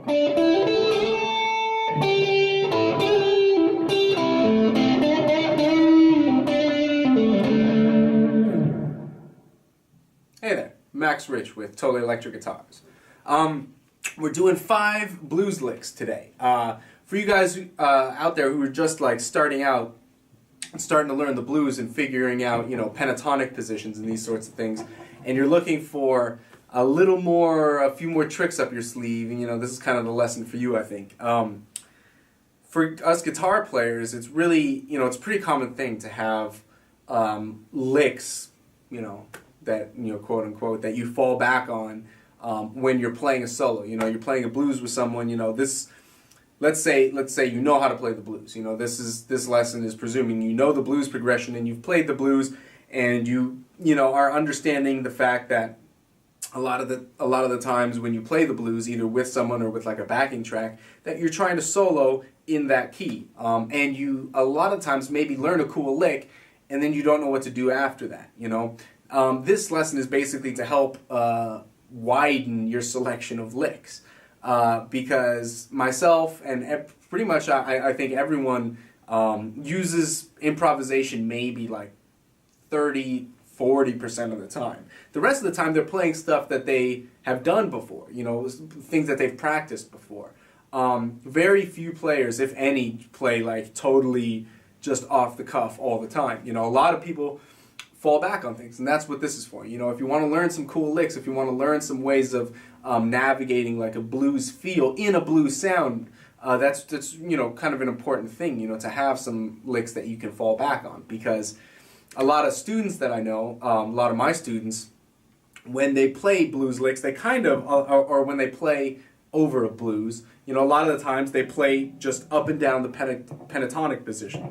Hey there, Max Rich with Totally Electric Guitars. We're doing 5 blues licks today. For you guys out there who are just like starting out, starting to learn the blues and figuring out, you know, pentatonic positions and these sorts of things, and you're looking for a few more tricks up your sleeve, and you know, this is kind of the lesson for you, I think. For us guitar players, it's really, you know, it's a pretty common thing to have licks, you know, that, you know, quote unquote, that you fall back on when you're playing a solo. You know, you're playing a blues with someone, you know, let's say you know how to play the blues. You know, this lesson is presuming you know the blues progression and you've played the blues, and you know, are understanding the fact that a lot of the times when you play the blues, either with someone or with like a backing track, that you're trying to solo in that key, and you a lot of times maybe learn a cool lick and then you don't know what to do after that, you know. This lesson is basically to help widen your selection of licks, because myself and pretty much I think everyone uses improvisation maybe like 30–40% of the time. The rest of the time they're playing stuff that they have done before, you know, things that they've practiced before. Very few players, if any, play like totally just off the cuff all the time. You know, a lot of people fall back on things, and that's what this is for. You know, if you want to learn some cool licks, if you want to learn some ways of navigating like a blues feel in a blues sound, that's you know, kind of an important thing, you know, to have some licks that you can fall back on. Because a lot of students that I know, a lot of my students, when they play blues licks, they kind of, or when they play over a blues, you know, a lot of the times they play just up and down the pentatonic position.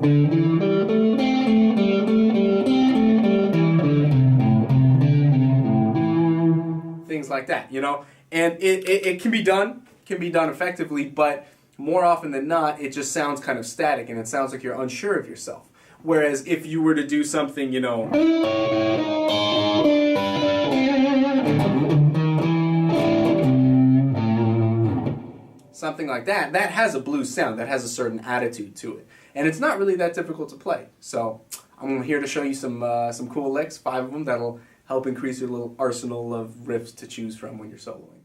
Things like that, you know, and it can be done effectively, but more often than not, it just sounds kind of static, and it sounds like you're unsure of yourself. Whereas if you were to do something, you know, something like that, that has a blues sound, that has a certain attitude to it, and it's not really that difficult to play. So I'm here to show you some cool licks, 5 of them that'll help increase your little arsenal of riffs to choose from when you're soloing.